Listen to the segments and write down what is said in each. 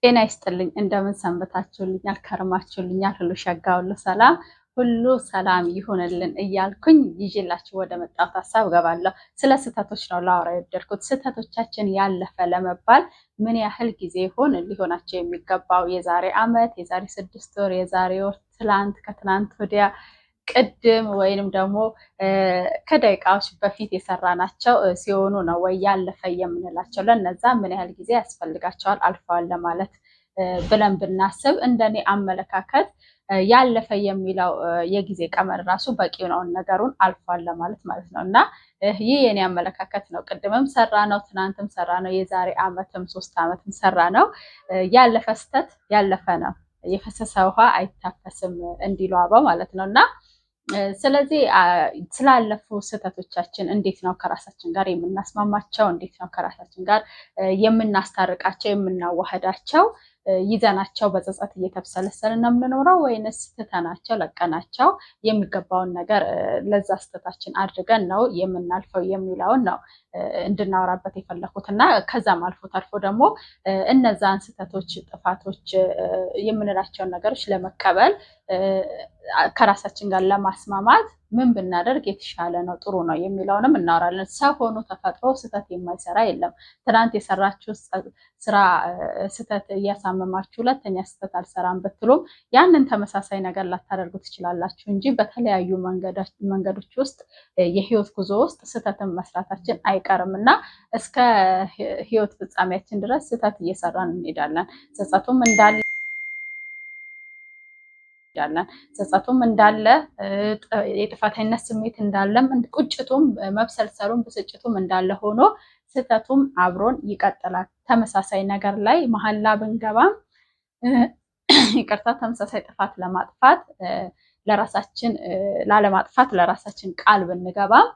ጤና ይስጥልኝ እንደምን ሰንብታችሁልኛል ከርማችሁልኛል ሁሉ ሸጋ ሁሉ ሰላም ሁሉ ሰላም ይሁንልን እያልኩኝ ይዤላችሁ ወደ መጣሁት ሀሳብ ገባለሁ። ስለ ስህተቶች ነው ላወራ የወደድኩት። ስህተቶቻችን ያለፈ ለመባል ምን ያህል ጊዜ ይሆን ሊሆናቸው የሚገባው? የዛሬ ዓመት፣ የዛሬ 6 ወር፣ የዛሬ ወር፣ ትላንት፣ ከትላንት ወዲያ፣ ቅድም ወይንም ደግሞ ከደቂቃዎች በፊት የሰራናቸው ሲሆኑ ነው ወይ ያለፈ የምንላቸው? ለነዛ ምን ያህል ጊዜ ያስፈልጋቸዋል አልፈዋል ለማለት ብለን ብናስብ እንደኔ አመለካከት ያለፈ የሚለው የጊዜ ቀመር ራሱ በቂ ነው፣ ነገሩን አልፏል ለማለት ማለት ነው። እና ይህ የኔ አመለካከት ነው። ቅድምም ሰራ ነው፣ ትናንትም ሰራ ነው፣ የዛሬ ዓመትም 3 ዓመትም ሰራ ነው። ያለፈ ስህተት ያለፈ ነው። የፈሰሰ ውሃ አይታፈስም እንዲሉ አበው ማለት ነው። እና ስለዚህ ስላለፉ ስህተቶቻችን እንዴት ነው ከራሳችን ጋር የምናስማማቸው? እንዴት ነው ከራሳችን ጋር የምናስታርቃቸው፣ የምናዋህዳቸው? ይዘናቸው በጸጸት እየተብሰለሰልን ነው የምንኖረው ወይንስ ትተናቸው ለቀናቸው የሚገባውን ነገር ለዛ ስህተታችን አድርገን ነው የምናልፈው የሚለውን ነው እንድናወራበት የፈለኩት። እና ከዛም አልፎ ተርፎ ደግሞ እነዛን ስህተቶች፣ ጥፋቶች የምንላቸውን ነገሮች ለመቀበል ከራሳችን ጋር ለማስማማት ምን ብናደርግ የተሻለ ነው፣ ጥሩ ነው የሚለውንም እናወራለን። ሰው ሆኖ ተፈጥሮ ስህተት የማይሰራ የለም። ትናንት የሰራችሁ ስራ ስህተት እያሳመማችሁ ሁለተኛ ስህተት አልሰራም ብትሉም ያንን ተመሳሳይ ነገር ላታደርጉ ትችላላችሁ እንጂ በተለያዩ መንገዶች ውስጥ የህይወት ጉዞ ውስጥ ስህተትን መስራታችን አይቀርም እና እስከ ህይወት ፍጻሜያችን ድረስ ስህተት እየሰራን እንሄዳለን። ጸጸቱም እንዳለ ጸጸቱም እንዳለ የጥፋተኝነት ስሜት እንዳለም ቁጭቱም መብሰልሰሉም ብስጭቱም እንዳለ ሆኖ ስህተቱም አብሮን ይቀጥላል። ተመሳሳይ ነገር ላይ መሀላ ብንገባም ይቅርታ፣ ተመሳሳይ ጥፋት ለማጥፋት ለራሳችን ላለማጥፋት ለራሳችን ቃል ብንገባም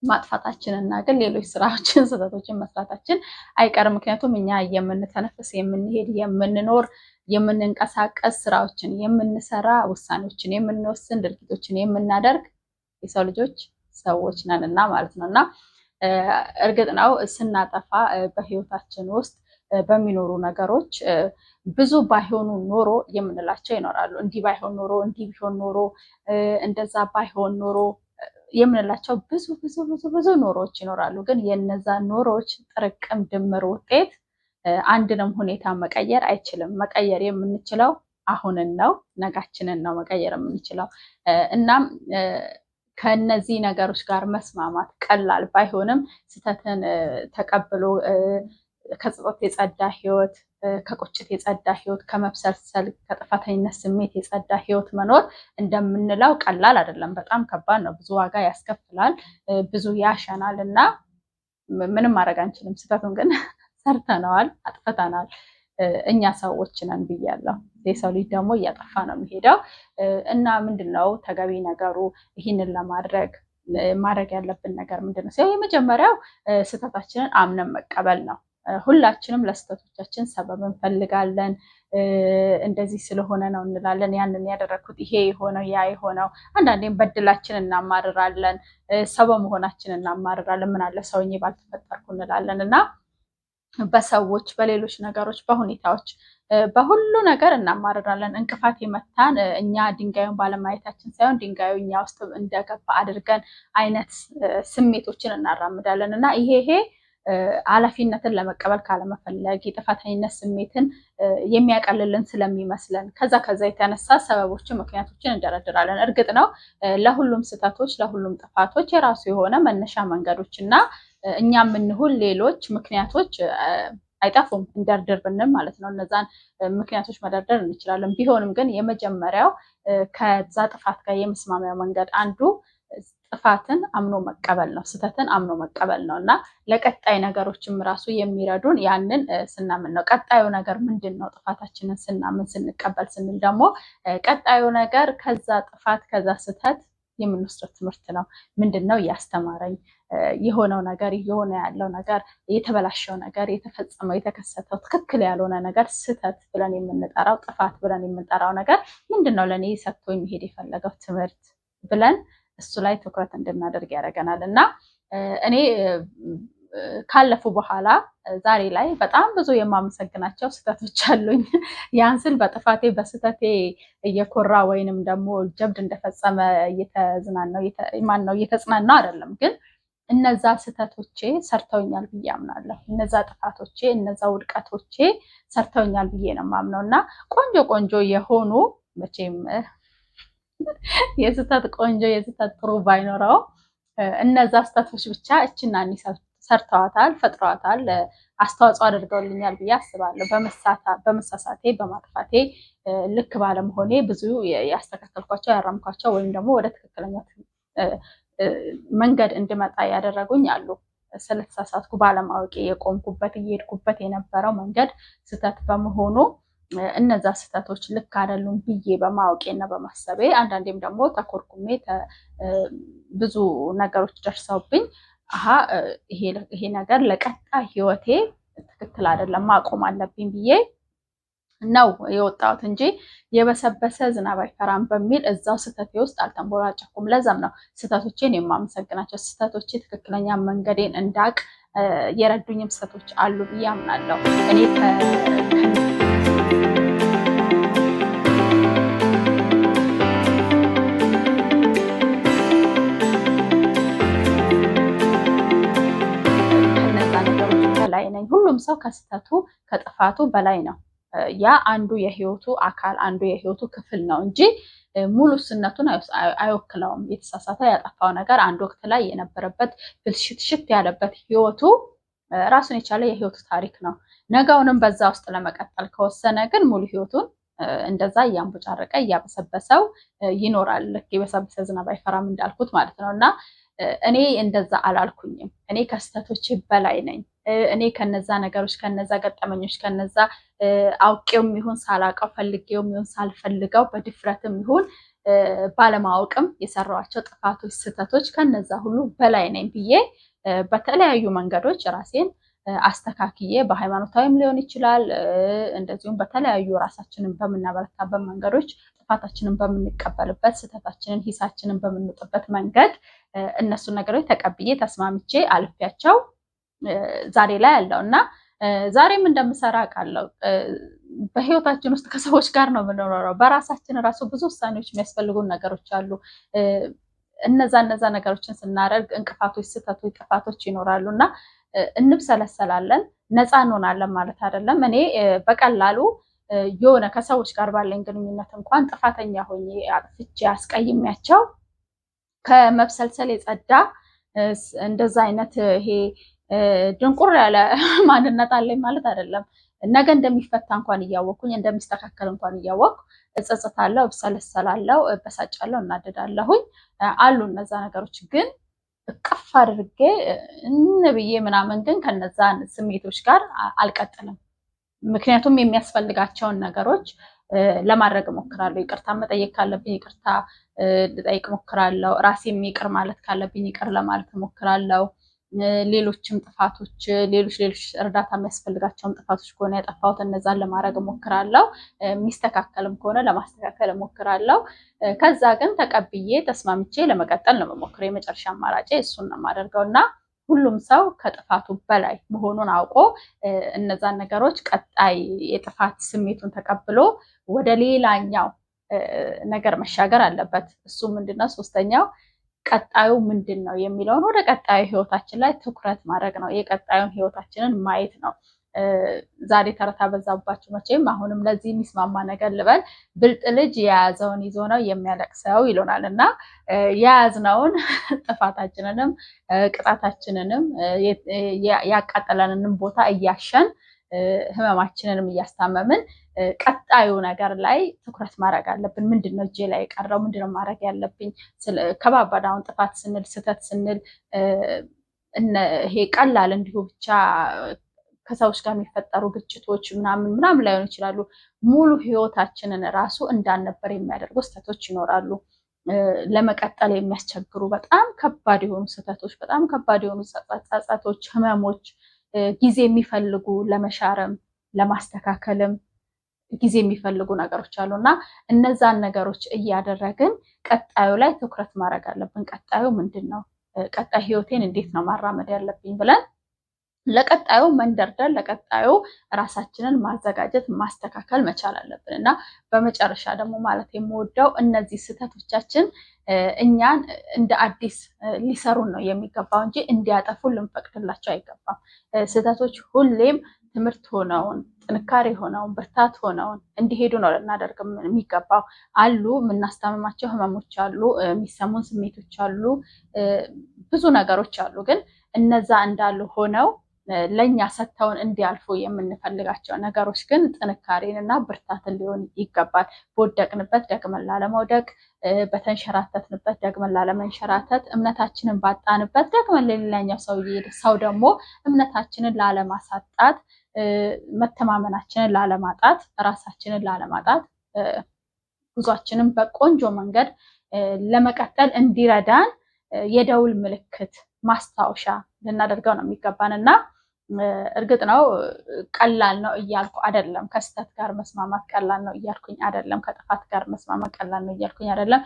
ማጥፋታችንና ግን ሌሎች ስራዎችን ስህተቶችን መስራታችን አይቀርም። ምክንያቱም እኛ የምንተነፍስ የምንሄድ የምንኖር የምንንቀሳቀስ ስራዎችን የምንሰራ ውሳኔዎችን የምንወስን ድርጊቶችን የምናደርግ የሰው ልጆች ሰዎች ነንና ማለት ነው። እና እርግጥ ነው ስናጠፋ በህይወታችን ውስጥ በሚኖሩ ነገሮች ብዙ ባይሆኑ ኖሮ የምንላቸው ይኖራሉ። እንዲህ ባይሆን ኖሮ፣ እንዲህ ቢሆን ኖሮ፣ እንደዛ ባይሆን ኖሮ የምንላቸው ብዙ ብዙ ብዙ ብዙ ኖሮዎች ይኖራሉ። ግን የነዛ ኖሮዎች ጥርቅም ድምር ውጤት አንድንም ሁኔታ መቀየር አይችልም። መቀየር የምንችለው አሁንን ነው፣ ነጋችንን ነው መቀየር የምንችለው። እናም ከነዚህ ነገሮች ጋር መስማማት ቀላል ባይሆንም ስህተትን ተቀብሎ ከጸጸት የጸዳ ህይወት፣ ከቁጭት የጸዳ ህይወት፣ ከመብሰልሰል ከጥፋተኝነት ስሜት የጸዳ ህይወት መኖር እንደምንለው ቀላል አይደለም። በጣም ከባድ ነው። ብዙ ዋጋ ያስከፍላል፣ ብዙ ያሸናል እና ምንም ማድረግ አንችልም። ስህተቱን ግን ሰርተነዋል፣ አጥፍተናል። እኛ ሰዎች ነን ብያለሁ። የሰው ልጅ ደግሞ እያጠፋ ነው የሚሄደው እና ምንድነው ተገቢ ነገሩ? ይህንን ለማድረግ ማድረግ ያለብን ነገር ምንድነው? የመጀመሪያው ስህተታችንን አምነን መቀበል ነው። ሁላችንም ለስህተቶቻችን ሰበብ እንፈልጋለን። እንደዚህ ስለሆነ ነው እንላለን። ያንን ያደረግኩት ይሄ የሆነው ያ የሆነው፣ አንዳንዴም በድላችን እናማርራለን፣ ሰው በመሆናችን እናማርራለን። ምን አለ ሰውዬ ባልተፈጠርኩ እንላለን እና በሰዎች በሌሎች ነገሮች በሁኔታዎች በሁሉ ነገር እናማርራለን። እንቅፋት የመታን እኛ ድንጋዩን ባለማየታችን ሳይሆን ድንጋዩ እኛ ውስጥ እንደገባ አድርገን አይነት ስሜቶችን እናራምዳለን እና ይሄ ኃላፊነትን ለመቀበል ካለመፈለግ የጥፋተኝነት ስሜትን የሚያቀልልን ስለሚመስለን ከዛ የተነሳ ሰበቦችን ምክንያቶችን እንደረድራለን። እርግጥ ነው ለሁሉም ስህተቶች ለሁሉም ጥፋቶች የራሱ የሆነ መነሻ መንገዶች እና እኛ የምንሁን ሌሎች ምክንያቶች አይጠፉም። እንደርድር ብንም ማለት ነው እነዛን ምክንያቶች መደርደር እንችላለን። ቢሆንም ግን የመጀመሪያው ከዛ ጥፋት ጋር የመስማሚያ መንገድ አንዱ ጥፋትን አምኖ መቀበል ነው፣ ስህተትን አምኖ መቀበል ነው እና ለቀጣይ ነገሮችም ራሱ የሚረዱን ያንን ስናምን ነው። ቀጣዩ ነገር ምንድን ነው? ጥፋታችንን ስናምን ስንቀበል ስንል ደግሞ ቀጣዩ ነገር ከዛ ጥፋት ከዛ ስህተት የምንወስደው ትምህርት ነው። ምንድን ነው እያስተማረኝ የሆነው ነገር፣ እየሆነ ያለው ነገር፣ የተበላሸው ነገር፣ የተፈጸመው የተከሰተው ትክክል ያልሆነ ነገር፣ ስህተት ብለን የምንጠራው ጥፋት ብለን የምንጠራው ነገር ምንድን ነው ለእኔ ሰጥቶ የሚሄድ የፈለገው ትምህርት ብለን እሱ ላይ ትኩረት እንድናደርግ ያደርገናል እና እኔ ካለፉ በኋላ ዛሬ ላይ በጣም ብዙ የማመሰግናቸው ስህተቶች አሉኝ። ያን ስል በጥፋቴ በስህተቴ እየኮራ ወይንም ደግሞ ጀብድ እንደፈጸመ እየተጽናናው አይደለም። ግን እነዛ ስህተቶቼ ሰርተውኛል ብዬ አምናለሁ። እነዛ ጥፋቶቼ፣ እነዛ ውድቀቶቼ ሰርተውኛል ብዬ ነው የማምነው እና ቆንጆ ቆንጆ የሆኑ መቼም የስህተት ቆንጆ የስህተት ጥሩ ባይኖረው እነዛ ስህተቶች ብቻ እችና ሰርተዋታል፣ ፈጥረዋታል፣ አስተዋጽኦ አድርገውልኛል ብዬ አስባለሁ። በመሳሳቴ በማጥፋቴ ልክ ባለመሆኔ ብዙ ያስተካከልኳቸው ያረምኳቸው ወይም ደግሞ ወደ ትክክለኛ መንገድ እንድመጣ ያደረጉኝ አሉ። ስለተሳሳትኩ ባለማወቄ የቆምኩበት እየሄድኩበት የነበረው መንገድ ስህተት በመሆኑ እነዛ ስህተቶች ልክ አይደሉም ብዬ በማወቄ እና በማሰቤ አንዳንዴም ደግሞ ተኮርኩሜ ብዙ ነገሮች ደርሰውብኝ ይሄ ነገር ለቀጣይ ህይወቴ ትክክል አይደለም ማቆም አለብኝ ብዬ ነው የወጣሁት እንጂ የበሰበሰ ዝናብ አይፈራም በሚል እዛው ስህተቴ ውስጥ አልተንቦራጨኩም። ለዛም ነው ስህተቶቼን የማመሰግናቸው። ስህተቶቼ ትክክለኛ መንገዴን እንዳቅ የረዱኝም ስህተቶች አሉ ብዬ አምናለሁ። እኔ ሁሉም ሰው ከስህተቱ ከጥፋቱ በላይ ነው። ያ አንዱ የህይወቱ አካል አንዱ የህይወቱ ክፍል ነው እንጂ ሙሉ ስነቱን አይወክለውም። የተሳሳተ ያጠፋው ነገር አንድ ወቅት ላይ የነበረበት ብልሽትሽት ያለበት ህይወቱ ራሱን የቻለ የህይወቱ ታሪክ ነው። ነገውንም በዛ ውስጥ ለመቀጠል ከወሰነ ግን ሙሉ ህይወቱን እንደዛ እያንቦጫረቀ እያበሰበሰው ይኖራል። ልክ የበሰበሰ ዝናብ አይፈራም እንዳልኩት ማለት ነው እና እኔ እንደዛ አላልኩኝም። እኔ ከስህተቶቼ በላይ ነኝ። እኔ ከነዛ ነገሮች ከነዛ ገጠመኞች ከነዛ አውቄውም ይሁን ሳላውቀው ፈልጌውም ይሁን ሳልፈልገው በድፍረትም ይሁን ባለማወቅም የሰራኋቸው ጥፋቶች፣ ስህተቶች ከነዛ ሁሉ በላይ ነኝ ብዬ በተለያዩ መንገዶች ራሴን አስተካክዬ በሃይማኖታዊም ሊሆን ይችላል፣ እንደዚሁም በተለያዩ ራሳችንን በምናበረታበት መንገዶች ጥፋታችንን በምንቀበልበት ስህተታችንን ሂሳችንን በምንውጥበት መንገድ እነሱን ነገሮች ተቀብዬ ተስማምቼ አልፌያቸው ዛሬ ላይ ያለው እና ዛሬም እንደምሰራ አውቃለሁ። በህይወታችን ውስጥ ከሰዎች ጋር ነው የምንኖረው። በራሳችን ራሱ ብዙ ውሳኔዎች የሚያስፈልጉን ነገሮች አሉ። እነዛ ነገሮችን ስናደርግ እንቅፋቶች፣ ስህተቶች፣ ጥፋቶች ይኖራሉ እና እንብሰለሰላለን። ነፃ እንሆናለን ማለት አይደለም። እኔ በቀላሉ የሆነ ከሰዎች ጋር ባለኝ ግንኙነት እንኳን ጥፋተኛ ሆኜ አጥፍቼ አስቀይሜያቸው ከመብሰልሰል የጸዳ እንደዛ አይነት ይሄ ድንቁር ያለ ማንነት አለኝ ማለት አይደለም። ነገ እንደሚፈታ እንኳን እያወቅኩኝ እንደሚስተካከል እንኳን እያወቅኩ እጸጸታለሁ፣ እብሰለሰላለሁ፣ እበሳጫለሁ፣ እናደዳለሁኝ አሉ እነዛ ነገሮች። ግን እቅፍ አድርጌ ብዬ ምናምን ግን ከነዛ ስሜቶች ጋር አልቀጥልም። ምክንያቱም የሚያስፈልጋቸውን ነገሮች ለማድረግ እሞክራለሁ። ይቅርታ መጠየቅ ካለብኝ ይቅርታ ልጠይቅ እሞክራለሁ። ራሴም ይቅር ማለት ካለብኝ ይቅር ለማለት እሞክራለሁ። ሌሎችም ጥፋቶች ሌሎች እርዳታ የሚያስፈልጋቸውም ጥፋቶች ከሆነ ያጠፋሁት እነዛን ለማድረግ እሞክራለሁ። የሚስተካከልም ከሆነ ለማስተካከል እሞክራለሁ። ከዛ ግን ተቀብዬ ተስማምቼ ለመቀጠል ነው የምሞክረው። የመጨረሻ አማራጭ እሱን ነው የማደርገው እና ሁሉም ሰው ከጥፋቱ በላይ መሆኑን አውቆ እነዛን ነገሮች ቀጣይ የጥፋት ስሜቱን ተቀብሎ ወደ ሌላኛው ነገር መሻገር አለበት። እሱ ምንድነው? ሶስተኛው ቀጣዩ ምንድን ነው የሚለውን ወደ ቀጣዩ ህይወታችን ላይ ትኩረት ማድረግ ነው። የቀጣዩን ህይወታችንን ማየት ነው። ዛሬ ተረታ በዛባችሁ መቼም አሁንም ለዚህ የሚስማማ ነገር ልበል። ብልጥ ልጅ የያዘውን ይዞ ነው የሚያለቅሰው ይሉናል እና የያዝነውን ጥፋታችንንም ቅጣታችንንም ያቃጠለንንም ቦታ እያሸን ህመማችንንም እያስታመምን ቀጣዩ ነገር ላይ ትኩረት ማድረግ አለብን። ምንድነው እጄ ላይ የቀረው? ምንድነው ማድረግ ያለብኝ? ከባባድ አሁን ጥፋት ስንል ስህተት ስንል ይሄ ቀላል እንዲሁ ብቻ ከሰዎች ጋር የሚፈጠሩ ግጭቶች ምናምን ላይሆኑ ይችላሉ። ሙሉ ህይወታችንን ራሱ እንዳልነበር የሚያደርጉ ስህተቶች ይኖራሉ። ለመቀጠል የሚያስቸግሩ በጣም ከባድ የሆኑ ስህተቶች፣ በጣም ከባድ የሆኑ ጸጸቶች፣ ህመሞች ጊዜ የሚፈልጉ ለመሻረም ለማስተካከልም ጊዜ የሚፈልጉ ነገሮች አሉ እና እነዛን ነገሮች እያደረግን ቀጣዩ ላይ ትኩረት ማድረግ አለብን። ቀጣዩ ምንድን ነው? ቀጣይ ህይወቴን እንዴት ነው ማራመድ ያለብኝ ብለን ለቀጣዩ መንደርደር ለቀጣዩ ራሳችንን ማዘጋጀት ማስተካከል መቻል አለብን እና በመጨረሻ ደግሞ ማለት የምወደው እነዚህ ስህተቶቻችን እኛን እንደ አዲስ ሊሰሩን ነው የሚገባው እንጂ እንዲያጠፉ ልንፈቅድላቸው አይገባም። ስህተቶች ሁሌም ትምህርት ሆነውን ጥንካሬ ሆነውን ብርታት ሆነውን እንዲሄዱ ነው ልናደርግ የሚገባው። አሉ የምናስታምማቸው ህመሞች አሉ፣ የሚሰሙን ስሜቶች አሉ፣ ብዙ ነገሮች አሉ። ግን እነዛ እንዳሉ ሆነው ለኛ ሰጥተውን እንዲያልፉ የምንፈልጋቸው ነገሮች ግን ጥንካሬንና ብርታትን ሊሆን ይገባል። በወደቅንበት ደግመን ላለመውደቅ፣ በተንሸራተትንበት ደግመን ላለመንሸራተት፣ እምነታችንን ባጣንበት ደግመን ለሌላኛው ሰው ደግሞ እምነታችንን ላለማሳጣት፣ መተማመናችንን ላለማጣት፣ ራሳችንን ላለማጣት ጉዟችንን በቆንጆ መንገድ ለመቀጠል እንዲረዳን የደውል ምልክት ማስታወሻ ልናደርገው ነው የሚገባን እና እርግጥ ነው ቀላል ነው እያልኩ አይደለም። ከስተት ጋር መስማማት ቀላል ነው እያልኩኝ አይደለም። ከጥፋት ጋር መስማማት ቀላል ነው እያልኩኝ አይደለም።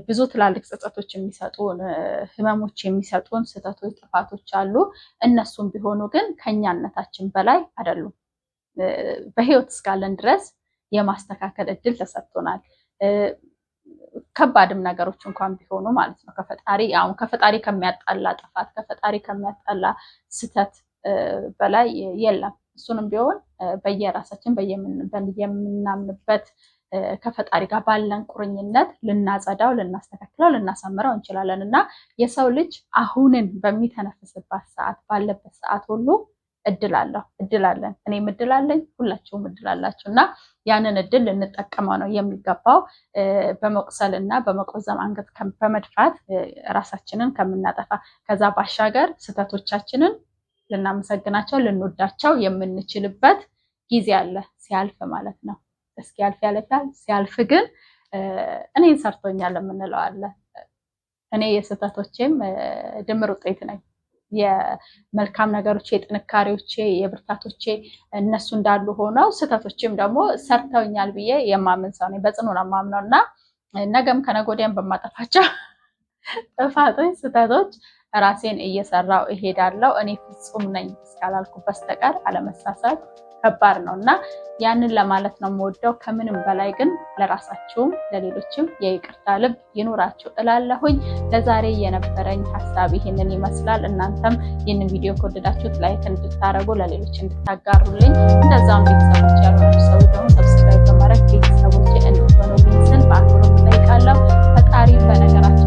ብዙ ትላልቅ ጸጸቶች የሚሰጡን ህመሞች የሚሰጡን ስህተቶች፣ ጥፋቶች አሉ። እነሱም ቢሆኑ ግን ከኛነታችን በላይ አይደሉም። በህይወት እስካለን ድረስ የማስተካከል እድል ተሰጥቶናል። ከባድም ነገሮች እንኳን ቢሆኑ ማለት ነው ከፈጣሪ ከሚያጣላ ጥፋት ከፈጣሪ ከሚያጣላ ስህተት በላይ የለም። እሱንም ቢሆን በየራሳችን የምናምንበት ከፈጣሪ ጋር ባለን ቁርኝነት ልናጸዳው፣ ልናስተካክለው፣ ልናሳምረው እንችላለን እና የሰው ልጅ አሁንን በሚተነፍስባት ሰዓት ባለበት ሰዓት ሁሉ እድል አለን። እኔም እድል አለኝ፣ ሁላችሁም እድል አላችሁ እና ያንን እድል ልንጠቀመው ነው የሚገባው። በመቁሰል እና በመቆዘም አንገት በመድፋት ራሳችንን ከምናጠፋ ከዛ ባሻገር ስህተቶቻችንን ልናመሰግናቸው ልንወዳቸው የምንችልበት ጊዜ አለ። ሲያልፍ ማለት ነው። እስኪያልፍ ያልፋል። ሲያልፍ ግን እኔን ሰርቶኛል የምንለው አለ። እኔ የስህተቶቼም ድምር ውጤት ነኝ። የመልካም ነገሮቼ፣ የጥንካሬዎቼ፣ የብርታቶቼ እነሱ እንዳሉ ሆነው ስህተቶችም ደግሞ ሰርተውኛል ብዬ የማምን ሰው ነኝ። በጽኑ ነው የማምነው እና ነገም ከነገ ወዲያም በማጠፋቸው ጥፋቶች፣ ስህተቶች ራሴን እየሰራው እሄዳለሁ። እኔ ፍጹም ነኝ እስካላልኩ በስተቀር አለመሳሳት ከባድ ነው እና ያንን ለማለት ነው የምወደው። ከምንም በላይ ግን ለራሳችሁም ለሌሎችም የይቅርታ ልብ ይኑራችሁ እላለሁኝ። ለዛሬ የነበረኝ ሀሳብ ይህንን ይመስላል። እናንተም ይህንን ቪዲዮ ከወደዳችሁት ላይክ እንድታደርጉ ለሌሎች እንድታጋሩልኝ፣ እንደዛም ቤተሰቦች ያልሆናችሁ ሰዎች ደግሞ ሰብስክራይብ በማድረግ ቤተሰቦች እንድትሆኑልኝ ስል በአክብሮት እጠይቃለሁ። ፈጣሪ በነገራችን